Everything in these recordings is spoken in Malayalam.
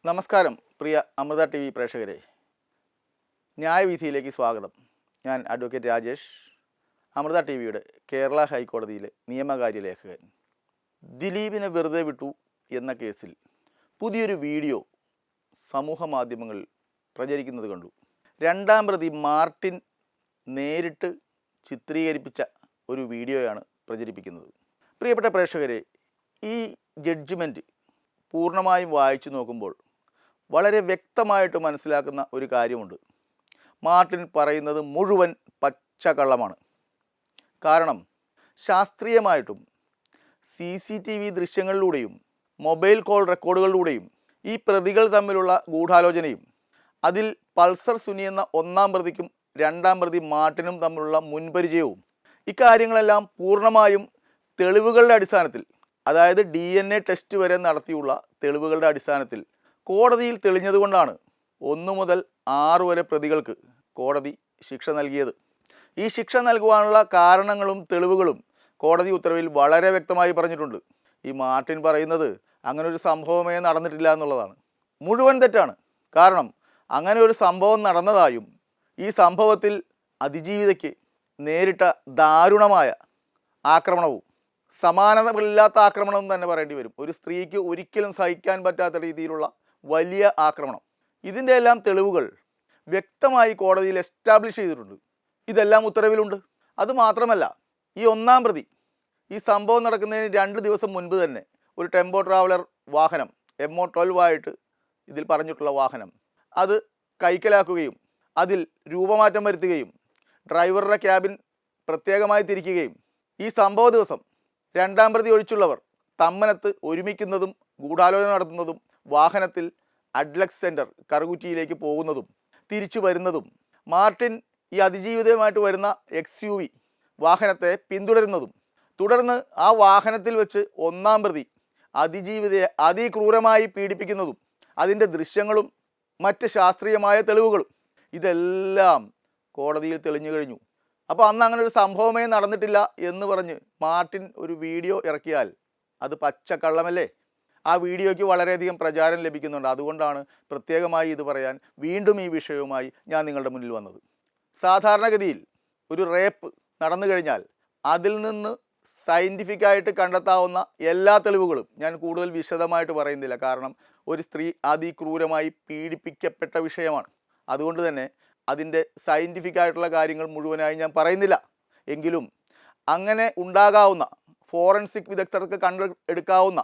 നമസ്കാരം പ്രിയ അമൃത ടി വി പ്രേക്ഷകരെ, ന്യായവിധിയിലേക്ക് സ്വാഗതം. ഞാൻ അഡ്വക്കേറ്റ് രാജേഷ്, അമൃത ടി വിയുടെ കേരള ഹൈക്കോടതിയിലെ നിയമകാര്യ ലേഖകൻ. ദിലീപിനെ വെറുതെ വിട്ടു എന്ന കേസിൽ പുതിയൊരു വീഡിയോ സമൂഹ മാധ്യമങ്ങളിൽ പ്രചരിക്കുന്നത് കണ്ടു. രണ്ടാം പ്രതി മാർട്ടിൻ നേരിട്ട് ചിത്രീകരിപ്പിച്ച ഒരു വീഡിയോയാണ് പ്രചരിപ്പിക്കുന്നത്. പ്രിയപ്പെട്ട പ്രേക്ഷകരെ, ഈ ജഡ്ജ്മെൻറ്റ് പൂർണ്ണമായും വായിച്ചു നോക്കുമ്പോൾ വളരെ വ്യക്തമായിട്ട് മനസ്സിലാക്കുന്ന ഒരു കാര്യമുണ്ട്. മാർട്ടിൻ പറയുന്നത് മുഴുവൻ പച്ചക്കള്ളമാണ്. കാരണം ശാസ്ത്രീയമായിട്ടും CCTV ദൃശ്യങ്ങളിലൂടെയും മൊബൈൽ കോൾ റെക്കോർഡുകളിലൂടെയും ഈ പ്രതികൾ തമ്മിലുള്ള ഗൂഢാലോചനയും അതിൽ പൾസർ സുനി എന്ന ഒന്നാം പ്രതിക്കും രണ്ടാം പ്രതി മാർട്ടിനും തമ്മിലുള്ള മുൻപരിചയവും ഇക്കാര്യങ്ങളെല്ലാം പൂർണ്ണമായും തെളിവുകളുടെ അടിസ്ഥാനത്തിൽ, അതായത് DNA ടെസ്റ്റ് വരെ നടത്തിയുള്ള തെളിവുകളുടെ അടിസ്ഥാനത്തിൽ കോടതിയിൽ തെളിഞ്ഞതുകൊണ്ടാണ് 1 മുതൽ 6 വരെ പ്രതികൾക്ക് കോടതി ശിക്ഷ നൽകിയത്. ഈ ശിക്ഷ നൽകുവാനുള്ള കാരണങ്ങളും തെളിവുകളും കോടതി ഉത്തരവിൽ വളരെ വ്യക്തമായി പറഞ്ഞിട്ടുണ്ട്. ഈ മാർട്ടിൻ പറയുന്നത് അങ്ങനെ ഒരു സംഭവമേ നടന്നിട്ടില്ല എന്നുള്ളതാണ്. മുഴുവൻ തെറ്റാണ്. കാരണം അങ്ങനെ ഒരു സംഭവം നടന്നതായും ഈ സംഭവത്തിൽ അതിജീവിതയ്ക്ക് നേരിട്ട ദാരുണമായ ആക്രമണവും സമാനതകളില്ലാത്ത ആക്രമണം തന്നെ പറയേണ്ടി വരും. ഒരു സ്ത്രീക്ക് ഒരിക്കലും സഹിക്കാൻ പറ്റാത്ത രീതിയിലുള്ള വലിയ ആക്രമണം, ഇതിൻ്റെ എല്ലാം തെളിവുകൾ വ്യക്തമായി കോടതിയിൽ എസ്റ്റാബ്ലിഷ് ചെയ്തിട്ടുണ്ട്. ഇതെല്ലാം ഉത്തരവിലുണ്ട്. അതുമാത്രമല്ല, ഈ ഒന്നാം പ്രതി ഈ സംഭവം നടക്കുന്നതിന് 2 ദിവസം മുൻപ് തന്നെ ഒരു ടെമ്പോ ട്രാവലർ വാഹനം MO-12 ആയിട്ട് ഇതിൽ പറഞ്ഞിട്ടുള്ള വാഹനം അത് കൈക്കലാക്കുകയും അതിൽ രൂപമാറ്റം വരുത്തുകയും ഡ്രൈവറുടെ ക്യാബിൻ പ്രത്യേകമായി തിരിക്കുകയും ഈ സംഭവ ദിവസം രണ്ടാം പ്രതി ഒഴിച്ചുള്ളവർ തമ്മനത്ത് ഒരുമിക്കുന്നതും ഗൂഢാലോചന നടത്തുന്നതും വാഹനത്തിൽ അഡ്ലക്സ് സെൻറ്റർ കറുകുറ്റിയിലേക്ക് പോകുന്നതും തിരിച്ചു വരുന്നതും മാർട്ടിൻ ഈ അതിജീവിതയുമായിട്ട് വരുന്ന XUV വാഹനത്തെ പിന്തുടരുന്നതും തുടർന്ന് ആ വാഹനത്തിൽ വെച്ച് ഒന്നാം പ്രതി അതിജീവിതയെ അതിക്രൂരമായി പീഡിപ്പിക്കുന്നതും അതിൻ്റെ ദൃശ്യങ്ങളും മറ്റ് ശാസ്ത്രീയമായ തെളിവുകളും ഇതെല്ലാം കോടതിയിൽ തെളിഞ്ഞു കഴിഞ്ഞു. അപ്പോൾ അന്ന് അങ്ങനെ ഒരു സംഭവമേ നടന്നിട്ടില്ല എന്ന് പറഞ്ഞ് മാർട്ടിൻ ഒരു വീഡിയോ ഇറക്കിയാൽ അത് പച്ചക്കള്ളമല്ലേ? ആ വീഡിയോയ്ക്ക് വളരെയധികം പ്രചാരം ലഭിക്കുന്നുണ്ട്. അതുകൊണ്ടാണ് പ്രത്യേകമായി ഇത് പറയാൻ വീണ്ടും ഈ വിഷയവുമായി ഞാൻ നിങ്ങളുടെ മുന്നിൽ വന്നത്. സാധാരണഗതിയിൽ ഒരു റേപ്പ് നടന്നു കഴിഞ്ഞാൽ അതിൽ നിന്ന് സയൻറ്റിഫിക്കായിട്ട് കണ്ടെത്താവുന്ന എല്ലാ തെളിവുകളും ഞാൻ കൂടുതൽ വിശദമായിട്ട് പറയുന്നില്ല. കാരണം ഒരു സ്ത്രീ അതിക്രൂരമായി പീഡിപ്പിക്കപ്പെട്ട വിഷയമാണ്. അതുകൊണ്ട് തന്നെ അതിൻ്റെ സയൻറ്റിഫിക്കായിട്ടുള്ള കാര്യങ്ങൾ മുഴുവനായി ഞാൻ പറയുന്നില്ല. എങ്കിലും അങ്ങനെ ഉണ്ടാകാവുന്ന ഫോറൻസിക് വിദഗ്ധർക്ക് കണ്ടെടുക്കാവുന്ന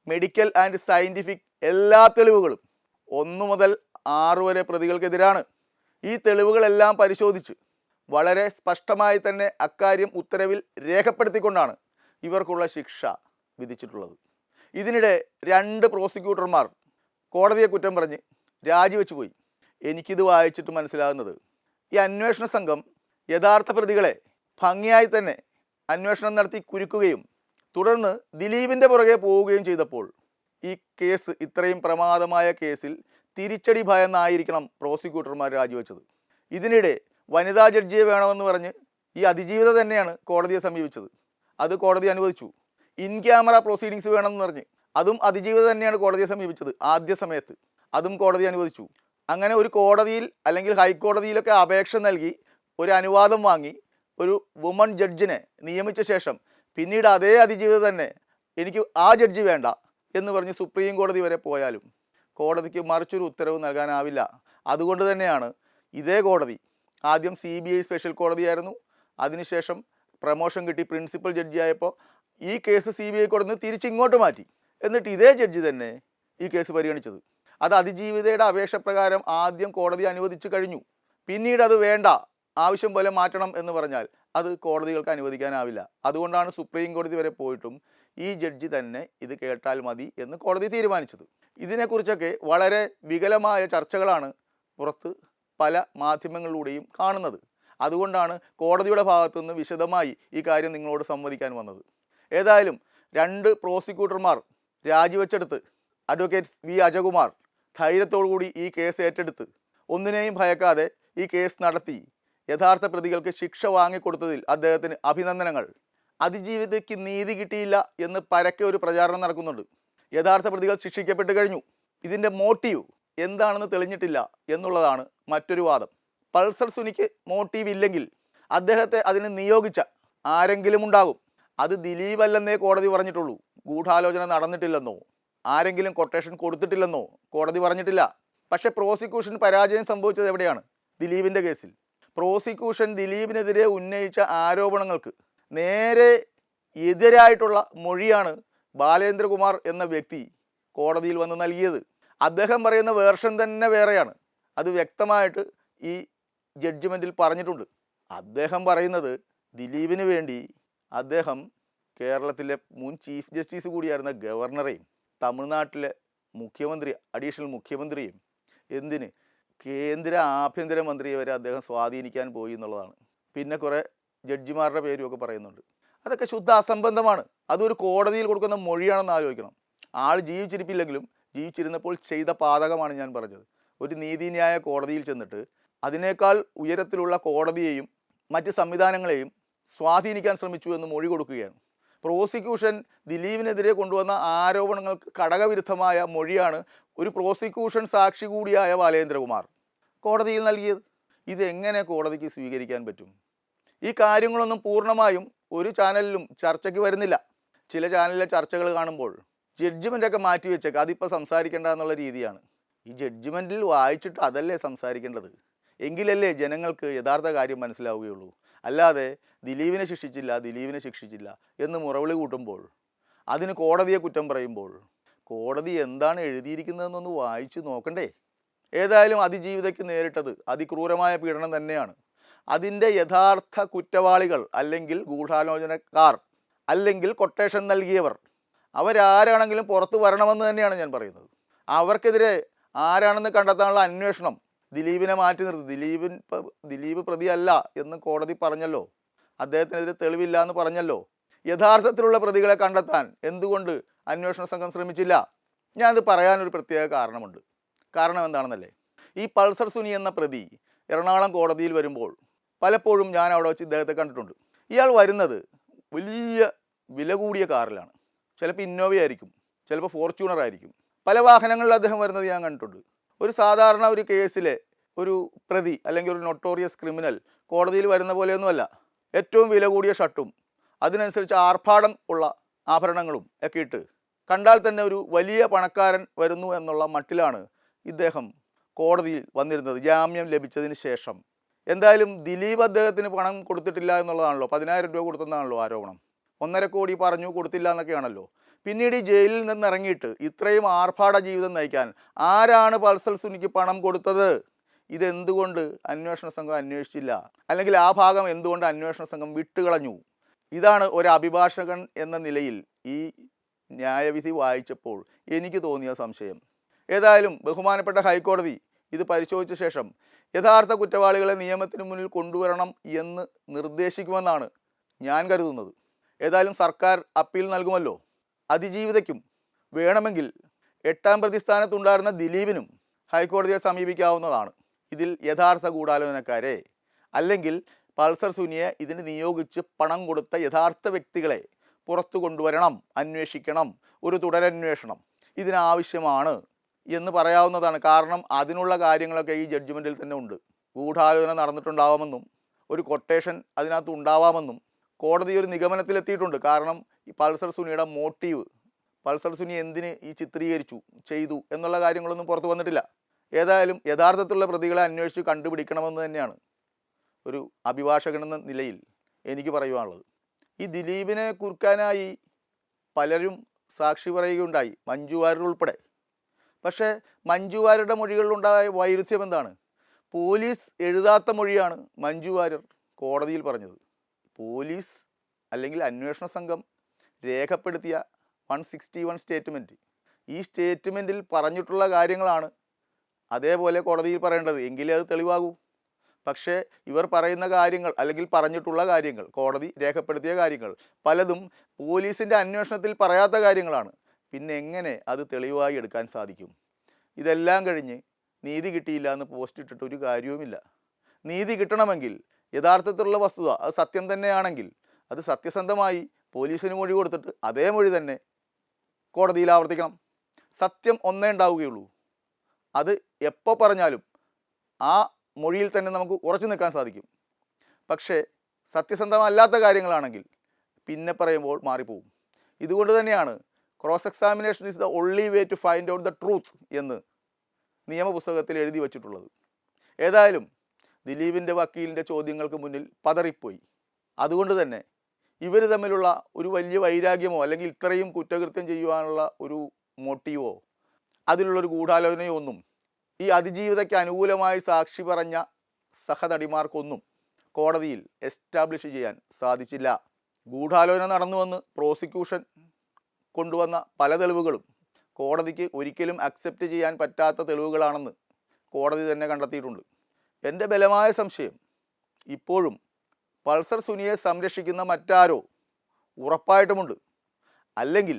മെഡിക്കൽ ആൻഡ് സയൻറ്റിഫിക് എല്ലാ തെളിവുകളും 1 മുതൽ 6 വരെ പ്രതികൾക്കെതിരാണ്. ഈ തെളിവുകളെല്ലാം പരിശോധിച്ച് വളരെ സ്പഷ്ടമായി തന്നെ അക്കാര്യം ഉത്തരവിൽ രേഖപ്പെടുത്തിക്കൊണ്ടാണ് ഇവർക്കുള്ള ശിക്ഷ വിധിച്ചിട്ടുള്ളത്. ഇതിനിടെ 2 പ്രോസിക്യൂട്ടർമാർ കോടതിയെ കുറ്റം പറഞ്ഞ് രാജിവെച്ചു പോയി. എനിക്കിത് വായിച്ചിട്ട് മനസ്സിലാകുന്നത് ഈ അന്വേഷണ സംഘം യഥാർത്ഥ പ്രതികളെ ഭംഗിയായി തന്നെ അന്വേഷണം നടത്തി കുരുക്കുകയും തുടർന്ന് ദിലീപിൻ്റെ പുറകെ പോവുകയും ചെയ്തപ്പോൾ ഈ കേസ് ഇത്രയും പ്രമാദമായ കേസിൽ തിരിച്ചടി ഭയന്നായിരിക്കണം പ്രോസിക്യൂട്ടർമാർ രാജിവെച്ചത്. ഇതിനിടെ വനിതാ ജഡ്ജിയെ വേണമെന്ന് പറഞ്ഞ് ഈ അതിജീവിത തന്നെയാണ് കോടതിയെ സമീപിച്ചത്. അത് കോടതി അനുവദിച്ചു. ഇൻ ക്യാമറ പ്രൊസീഡിങ്സ് വേണമെന്ന് പറഞ്ഞ് അതും അതിജീവിത തന്നെയാണ് കോടതിയെ സമീപിച്ചത് ആദ്യ സമയത്ത്. അതും കോടതി അനുവദിച്ചു. അങ്ങനെ ഒരു കോടതിയിൽ അല്ലെങ്കിൽ ഹൈക്കോടതിയിലൊക്കെ അപേക്ഷ നൽകി ഒരു അനുവാദം വാങ്ങി ഒരു വുമൺ ജഡ്ജിനെ നിയമിച്ച ശേഷം പിന്നീട് അതേ അതിജീവിത തന്നെ എനിക്ക് ആ ജഡ്ജി വേണ്ട എന്ന് പറഞ്ഞ് സുപ്രീം കോടതി വരെ പോയാലും കോടതിക്ക് മറിച്ചൊരു ഉത്തരവ് നൽകാനാവില്ല. അതുകൊണ്ട് തന്നെയാണ് ഇതേ കോടതി ആദ്യം CBI സ്പെഷ്യൽ കോടതിയായിരുന്നു. അതിനുശേഷം പ്രമോഷൻ കിട്ടി പ്രിൻസിപ്പൽ ജഡ്ജി ആയപ്പോൾ ഈ കേസ് CBI കോടതി നിന്ന് തിരിച്ചിങ്ങോട്ട് മാറ്റി. എന്നിട്ട് ഇതേ ജഡ്ജി തന്നെ ഈ കേസ് പരിഗണിച്ചത്. അത് അതിജീവിതയുടെ അപേക്ഷ പ്രകാരം ആദ്യം കോടതി അനുവദിച്ചു കഴിഞ്ഞു. പിന്നീട് അത് വേണ്ട, ആവശ്യം പോലെ മാറ്റണം എന്ന് പറഞ്ഞാൽ അത് കോടതികൾക്ക് അനുവദിക്കാനാവില്ല. അതുകൊണ്ടാണ് സുപ്രീം കോടതി വരെ പോയിട്ടും ഈ ജഡ്ജി തന്നെ ഇത് കേട്ടാൽ മതി എന്ന് കോടതി തീരുമാനിച്ചത്. ഇതിനെക്കുറിച്ചൊക്കെ വളരെ വികലമായ ചർച്ചകളാണ് പുറത്ത് പല മാധ്യമങ്ങളിലൂടെയും കാണുന്നത്. അതുകൊണ്ടാണ് കോടതിയുടെ ഭാഗത്തുനിന്ന് വിശദമായി ഈ കാര്യം നിങ്ങളോട് സംവദിക്കാൻ വന്നത്. ഏതായാലും 2 പ്രോസിക്യൂട്ടർമാർ രാജിവെച്ചെടുത്ത് അഡ്വക്കേറ്റ് V. അജകുമാർ ധൈര്യത്തോടുകൂടി ഈ കേസ് ഏറ്റെടുത്ത് ഒന്നിനെയും ഭയക്കാതെ ഈ കേസ് നടത്തി യഥാർത്ഥ പ്രതികൾക്ക് ശിക്ഷ വാങ്ങിക്കൊടുത്തതിൽ അദ്ദേഹത്തിന് അഭിനന്ദനങ്ങൾ. അതിജീവിതയ്ക്ക് നീതി കിട്ടിയില്ല എന്ന് പരക്കെ ഒരു പ്രചാരണം നടക്കുന്നുണ്ട്. യഥാർത്ഥ പ്രതികൾ ശിക്ഷിക്കപ്പെട്ട് കഴിഞ്ഞു. ഇതിൻ്റെ മോട്ടീവ് എന്താണെന്ന് തെളിഞ്ഞിട്ടില്ല എന്നുള്ളതാണ് മറ്റൊരു വാദം. പൾസർ സുനിക്ക് മോട്ടീവ് ഇല്ലെങ്കിൽ അദ്ദേഹത്തെ അതിന് നിയോഗിച്ച ആരെങ്കിലും ഉണ്ടാകും. അത് ദിലീപ് അല്ലെന്നേ കോടതി പറഞ്ഞിട്ടുള്ളൂ. ഗൂഢാലോചന നടന്നിട്ടില്ലെന്നോ ആരെങ്കിലും കൊട്ടേഷൻ കൊടുത്തിട്ടില്ലെന്നോ കോടതി പറഞ്ഞിട്ടില്ല. പക്ഷേ പ്രോസിക്യൂഷൻ പരാജയം സംഭവിച്ചത് എവിടെയാണ്? ദിലീപിൻ്റെ കേസിൽ പ്രോസിക്യൂഷൻ ദിലീപിനെതിരെ ഉന്നയിച്ച ആരോപണങ്ങൾക്ക് നേരെ എതിരായിട്ടുള്ള മൊഴിയാണ് ബാലേന്ദ്രകുമാർ എന്ന വ്യക്തി കോടതിയിൽ വന്ന് നൽകിയത്. അദ്ദേഹം പറയുന്ന വേർഷൻ തന്നെ വേറെയാണ്. അത് വ്യക്തമായിട്ട് ഈ ജഡ്ജ്മെൻറ്റിൽ പറഞ്ഞിട്ടുണ്ട്. അദ്ദേഹം പറയുന്നത് ദിലീപിന് വേണ്ടി അദ്ദേഹം കേരളത്തിലെ മുൻ ചീഫ് ജസ്റ്റിസ് കൂടിയായിരുന്ന ഗവർണറെയും തമിഴ്നാട്ടിലെ മുഖ്യമന്ത്രി അഡീഷണൽ മുഖ്യമന്ത്രിയും എന്തിന് കേന്ദ്ര ആഭ്യന്തരമന്ത്രിയെ വരെ അദ്ദേഹം സ്വാധീനിക്കാൻ പോയി എന്നുള്ളതാണ്. പിന്നെ കുറേ ജഡ്ജിമാരുടെ പേരുമൊക്കെ പറയുന്നുണ്ട്. അതൊക്കെ ശുദ്ധ അസംബന്ധമാണ്. അതൊരു കോടതിയിൽ കൊടുക്കുന്ന മൊഴിയാണെന്ന് ആലോചിക്കണം. ആൾ ജീവിച്ചിരിപ്പില്ലെങ്കിലും ജീവിച്ചിരുന്നപ്പോൾ ചെയ്ത പാതകമാണ് ഞാൻ പറഞ്ഞത്. ഒരു നീതിന്യായ കോടതിയിൽ ചെന്നിട്ട് അതിനേക്കാൾ ഉയരത്തിലുള്ള കോടതിയെയും മറ്റ് സംവിധാനങ്ങളെയും സ്വാധീനിക്കാൻ ശ്രമിച്ചു എന്ന് മൊഴി കൊടുക്കുകയാണ്. പ്രോസിക്യൂഷൻ ദിലീപിനെതിരെ കൊണ്ടുവന്ന ആരോപണങ്ങൾക്ക് ഘടകവിരുദ്ധമായ മൊഴിയാണ് ഒരു പ്രോസിക്യൂഷൻ സാക്ഷി കൂടിയായ ബാലേന്ദ്രകുമാർ കോടതിയിൽ നൽകിയത്. ഇതെങ്ങനെ കോടതിക്ക് സ്വീകരിക്കാൻ പറ്റും? ഈ കാര്യങ്ങളൊന്നും പൂർണ്ണമായും ഒരു ചാനലിലും ചർച്ചയ്ക്ക് വരുന്നില്ല. ചില ചാനലിലെ ചർച്ചകൾ കാണുമ്പോൾ ജഡ്ജ്മെൻ്റൊക്കെ മാറ്റി വെച്ചേക്കാം, അതിപ്പോൾ സംസാരിക്കേണ്ട എന്നുള്ള രീതിയാണ്. ഈ ജഡ്ജ്മെൻറ്റിൽ വായിച്ചിട്ട് അതല്ലേ സംസാരിക്കേണ്ടത്? എങ്കിലല്ലേ ജനങ്ങൾക്ക് യഥാർത്ഥ കാര്യം മനസ്സിലാവുകയുള്ളൂ. അല്ലാതെ ദിലീപിനെ ശിക്ഷിച്ചില്ല എന്ന് മുറവിളി കൂട്ടുമ്പോൾ, അതിന് കോടതിയെ കുറ്റം പറയുമ്പോൾ, കോടതി എന്താണ് എഴുതിയിരിക്കുന്നതെന്നൊന്ന് വായിച്ച് നോക്കണ്ടേ? ഏതായാലും അതിജീവിതയ്ക്ക് നേരിട്ടത് അതിക്രൂരമായ പീഡനം തന്നെയാണ്. അതിൻ്റെ യഥാർത്ഥ കുറ്റവാളികൾ അല്ലെങ്കിൽ ഗൂഢാലോചനക്കാർ അല്ലെങ്കിൽ കൊട്ടേഷൻ നൽകിയവർ അവരാരാണെങ്കിലും പുറത്തു വരണമെന്ന് തന്നെയാണ് ഞാൻ പറയുന്നത്. അവർക്കെതിരെ ആരാണെന്ന് കണ്ടെത്താനുള്ള അന്വേഷണം ദിലീപിനെ മാറ്റി നിർത്തി. ദിലീപ് പ്രതിയല്ല എന്ന് കോടതി പറഞ്ഞല്ലോ, അദ്ദേഹത്തിനെതിരെ തെളിവില്ല എന്ന് പറഞ്ഞല്ലോ. യഥാർത്ഥത്തിലുള്ള പ്രതികളെ കണ്ടെത്താൻ എന്തുകൊണ്ട് അന്വേഷണ സംഘം ശ്രമിച്ചില്ല? ഞാനത് പറയാനൊരു പ്രത്യേക കാരണമുണ്ട്. കാരണം എന്താണെന്നല്ലേ, ഈ പൾസർ സുനി എന്ന പ്രതി എറണാകുളം കോടതിയിൽ വരുമ്പോൾ പലപ്പോഴും ഞാൻ അവിടെ വെച്ച് ഇദ്ദേഹത്തെ കണ്ടിട്ടുണ്ട്. ഇയാൾ വരുന്നത് വലിയ വില കൂടിയ കാറിലാണ്. ചിലപ്പോൾ ഇന്നോവ ആയിരിക്കും, ചിലപ്പോൾ ഫോർച്യൂണർ ആയിരിക്കും. പല വാഹനങ്ങളിൽ അദ്ദേഹം വരുന്നത് ഞാൻ കണ്ടിട്ടുണ്ട്. ഒരു സാധാരണ ഒരു കേസിലെ ഒരു പ്രതി അല്ലെങ്കിൽ ഒരു നൊട്ടോറിയസ് ക്രിമിനൽ കോടതിയിൽ വരുന്ന പോലെയൊന്നുമല്ല. ഏറ്റവും വില കൂടിയ ഷർട്ടും അതിനനുസരിച്ച് ആർഭാടം ഉള്ള ആഭരണങ്ങളും ഒക്കെ ഇട്ട് കണ്ടാൽ തന്നെ ഒരു വലിയ പണക്കാരൻ വരുന്നു എന്നുള്ള മട്ടിലാണ് ഇദ്ദേഹം കോടതിയിൽ വന്നിരുന്നത് ജാമ്യം ലഭിച്ചതിന് ശേഷം. എന്തായാലും ദിലീപ് അദ്ദേഹത്തിന് പണം കൊടുത്തിട്ടില്ല എന്നുള്ളതാണല്ലോ, 10,000 രൂപ കൊടുത്തെന്നാണല്ലോ ആരോപണം. 1.5 കോടി പറഞ്ഞു കൊടുത്തില്ല എന്നൊക്കെയാണല്ലോ. പിന്നീട് ഈ ജയിലിൽ നിന്നിറങ്ങിയിട്ട് ഇത്രയും ആർഭാട ജീവിതം നയിക്കാൻ ആരാണ് പൾസർ സുനിക്ക് പണം കൊടുത്തത്? ഇതെന്തുകൊണ്ട് അന്വേഷണ സംഘം അന്വേഷിച്ചില്ല? അല്ലെങ്കിൽ ആ ഭാഗം എന്തുകൊണ്ട് അന്വേഷണ സംഘം വിട്ടുകളഞ്ഞു? ഇതാണ് ഒരു അഭിഭാഷകൻ എന്ന നിലയിൽ ഈ ന്യായവിധി വായിച്ചപ്പോൾ എനിക്ക് തോന്നിയ സംശയം. ഏതായാലും ബഹുമാനപ്പെട്ട ഹൈക്കോടതി ഇത് പരിശോധിച്ച ശേഷം യഥാർത്ഥ കുറ്റവാളികളെ നിയമത്തിന് മുന്നിൽ കൊണ്ടുവരണം എന്ന് നിർദ്ദേശിക്കുമെന്നാണ് ഞാൻ കരുതുന്നത്. ഏതായാലും സർക്കാർ അപ്പീൽ നൽകുമല്ലോ. അതിജീവിതയ്ക്കും വേണമെങ്കിൽ 8ാം പ്രതിസ്ഥാനത്തുണ്ടായിരുന്ന ദിലീപിനും ഹൈക്കോടതിയെ സമീപിക്കാവുന്നതാണ്. ഇതിൽ യഥാർത്ഥ ഗൂഢാലോചനക്കാരെ അല്ലെങ്കിൽ പൾസർ സുനിയെ ഇതിന് നിയോഗിച്ച് പണം കൊടുത്ത യഥാർത്ഥ വ്യക്തികളെ പുറത്തു കൊണ്ടുവരണം, അന്വേഷിക്കണം, ഒരു തുടരന്വേഷണം ഇതിനാവശ്യമാണ് എന്ന് പറയാവുന്നതാണ്. കാരണം അതിനുള്ള കാര്യങ്ങളൊക്കെ ഈ ജഡ്ജ്മെൻറ്റിൽ തന്നെ ഉണ്ട്. ഗൂഢാലോചന നടന്നിട്ടുണ്ടാവാമെന്നും ഒരു കൊട്ടേഷൻ അതിനകത്ത് ഉണ്ടാവാമെന്നും കോടതി ഒരു നിഗമനത്തിലെത്തിയിട്ടുണ്ട്. കാരണം ഈ പൾസർ സുനിയുടെ മോട്ടീവ്, പൾസർ സുനി എന്തിന് ഈ ചിത്രീകരിച്ചു ചെയ്തു എന്നുള്ള കാര്യങ്ങളൊന്നും പുറത്തു വന്നിട്ടില്ല. ഏതായാലും യഥാർത്ഥത്തിലുള്ള പ്രതികളെ അന്വേഷിച്ച് കണ്ടുപിടിക്കണമെന്ന് തന്നെയാണ് ഒരു അഭിഭാഷകനെന്ന നിലയിൽ എനിക്ക് പറയുവാനുള്ളത്. ഈ ദിലീപിനെ കുറുക്കാനായി പലരും സാക്ഷി പറയുകയുണ്ടായി, മഞ്ജു വാര്യർ ഉൾപ്പെടെ. പക്ഷേ മഞ്ജു വാര്യരുടെ മൊഴികളിലുണ്ടായ വൈരുദ്ധ്യം എന്താണ്? പോലീസ് എഴുതാത്ത മൊഴിയാണ് മഞ്ജു വാര്യർ കോടതിയിൽ പറഞ്ഞത്. പോലീസ് അല്ലെങ്കിൽ അന്വേഷണ സംഘം രേഖപ്പെടുത്തിയ 161 സ്റ്റേറ്റ്മെൻറ്റ്, ഈ സ്റ്റേറ്റ്മെൻറ്റിൽ പറഞ്ഞിട്ടുള്ള കാര്യങ്ങളാണ് അതേപോലെ കോടതിയിൽ പറയേണ്ടത്, എങ്കിലേ അത് തെളിവാകൂ. പക്ഷേ ഇവർ പറയുന്ന കാര്യങ്ങൾ അല്ലെങ്കിൽ പറഞ്ഞിട്ടുള്ള കാര്യങ്ങൾ, കോടതി രേഖപ്പെടുത്തിയ കാര്യങ്ങൾ പലതും പോലീസിൻ്റെ അന്വേഷണത്തിൽ പറയാത്ത കാര്യങ്ങളാണ്. പിന്നെ എങ്ങനെ അത് തെളിവായി എടുക്കാൻ സാധിക്കും? ഇതെല്ലാം കഴിഞ്ഞ് നീതി കിട്ടിയില്ല എന്ന് പോസ്റ്റ് ഇട്ടിട്ട് ഒരു കാര്യവുമില്ല. നീതി കിട്ടണമെങ്കിൽ യഥാർത്ഥത്തിലുള്ള വസ്തുത അത് സത്യം തന്നെയാണെങ്കിൽ അത് സത്യസന്ധമായി പോലീസിന് മൊഴി കൊടുത്തിട്ട് അതേ മൊഴി തന്നെ കോടതിയിൽ ആവർത്തിക്കണം. സത്യം ഒന്നേ ഉണ്ടാവുകയുള്ളൂ. അത് എപ്പോൾ പറഞ്ഞാലും ആ മൊഴിയിൽ തന്നെ നമുക്ക് ഉറച്ചു നിൽക്കാൻ സാധിക്കും. പക്ഷേ സത്യസന്ധമല്ലാത്ത കാര്യങ്ങളാണെങ്കിൽ പിന്നെ പറയുമ്പോൾ മാറിപ്പോവും. ഇതുകൊണ്ട് തന്നെയാണ് cross examination is the only way to find out the truth എന്ന് നിയമപുസ്തകത്തിൽ എഴുതി വച്ചിട്ടുള്ളത്. ഏതായാലും ദിലീപിൻ്റെ വക്കീലിൻ്റെ ചോദ്യങ്ങൾക്ക് മുന്നിൽ പതറിപ്പോയി. അതുകൊണ്ട് തന്നെ ഇവർ തമ്മിലുള്ള ഒരു വലിയ വൈരാഗ്യമോ അല്ലെങ്കിൽ ഇത്രയും കുറ്റകൃത്യം ചെയ്യുവാനുള്ള ഒരു മോട്ടീവോ അതിലുള്ളൊരു ഗൂഢാലോചനയോ ഒന്നും ഈ അതിജീവിതയ്ക്ക് അനുകൂലമായി സാക്ഷി പറഞ്ഞ സഹനടിമാർക്കൊന്നും കോടതിയിൽ എസ്റ്റാബ്ലിഷ് ചെയ്യാൻ സാധിച്ചില്ല. ഗൂഢാലോചന നടന്നുവെന്ന് പ്രോസിക്യൂഷൻ കൊണ്ടുവന്ന പല തെളിവുകളും കോടതിക്ക് ഒരിക്കലും അക്സെപ്റ്റ് ചെയ്യാൻ പറ്റാത്ത തെളിവുകളാണെന്ന് കോടതി തന്നെ കണ്ടെത്തിയിട്ടുണ്ട്. എൻ്റെ ബലമായ സംശയം ഇപ്പോഴും പൾസർ സുനിയെ സംരക്ഷിക്കുന്ന മറ്റാരോ ഉറപ്പായിട്ടുമുണ്ട്. അല്ലെങ്കിൽ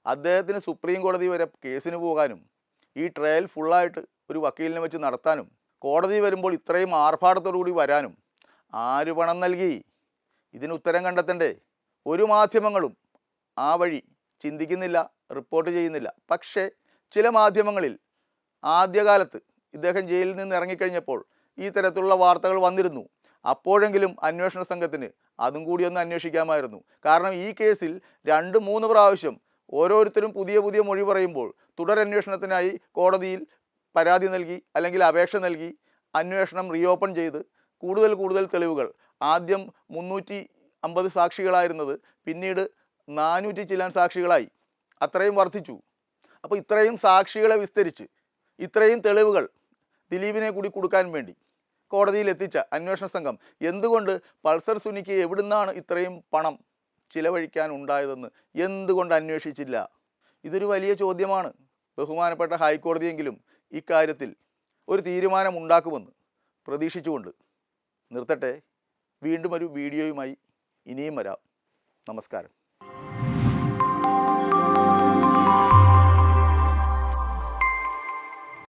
അദ്ദേഹത്തിന് സുപ്രീം കോടതി വരെ കേസിന് പോകാനും ഈ ട്രയൽ ഫുള്ളായിട്ട് ഒരു വക്കീലിനെ വെച്ച് നടത്താനും കോടതി വരുമ്പോൾ ഇത്രയും ആർഭാടത്തോടു കൂടി വരാനും ആര് പണം നൽകി? ഇതിന് ഉത്തരം കണ്ടെത്തണ്ടേ? ഒരു മാധ്യമങ്ങളും ആ വഴി ചിന്തിക്കുന്നില്ല, റിപ്പോർട്ട് ചെയ്യുന്നില്ല. പക്ഷേ ചില മാധ്യമങ്ങളിൽ ആദ്യകാലത്ത് ഇദ്ദേഹം ജയിലിൽ നിന്ന് ഇറങ്ങിക്കഴിഞ്ഞപ്പോൾ ഈ തരത്തിലുള്ള വാർത്തകൾ വന്നിരുന്നു. അപ്പോഴെങ്കിലും അന്വേഷണ സംഘത്തിന് അതും കൂടി ഒന്ന് അന്വേഷിക്കാമായിരുന്നു. കാരണം ഈ കേസിൽ 2-3 പ്രാവശ്യം ഓരോരുത്തരും പുതിയ പുതിയ മൊഴി പറയുമ്പോൾ തുടരന്വേഷണത്തിനായി കോടതിയിൽ പരാതി നൽകി അല്ലെങ്കിൽ അപേക്ഷ നൽകി അന്വേഷണം റീഓപ്പൺ ചെയ്ത് കൂടുതൽ തെളിവുകൾ, ആദ്യം 350 സാക്ഷികളായിരുന്നത് പിന്നീട് 400 ചില്ലാൻ സാക്ഷികളായി, അത്രയും വർദ്ധിച്ചു. അപ്പോൾ ഇത്രയും സാക്ഷികളെ വിസ്തരിച്ച് ഇത്രയും തെളിവുകൾ ദിലീപിനെ കൂടി കൊടുക്കാൻ വേണ്ടി കോടതിയിൽ എത്തിച്ച അന്വേഷണ സംഘം എന്തുകൊണ്ട് പൾസർ സുനിക്ക് എവിടുന്നാണ് ഇത്രയും പണം ചിലവഴിക്കാൻ ഉണ്ടായതെന്ന് എന്തുകൊണ്ട് അന്വേഷിച്ചില്ല? ഇതൊരു വലിയ ചോദ്യമാണ്. ബഹുമാനപ്പെട്ട ഹൈക്കോടതിയെങ്കിലും ഇക്കാര്യത്തിൽ ഒരു തീരുമാനമുണ്ടാക്കുമെന്ന് പ്രതീക്ഷിച്ചുകൊണ്ട് നിർത്തട്ടെ. വീണ്ടും ഒരു വീഡിയോയുമായി ഇനിയും വരാം. നമസ്കാരം.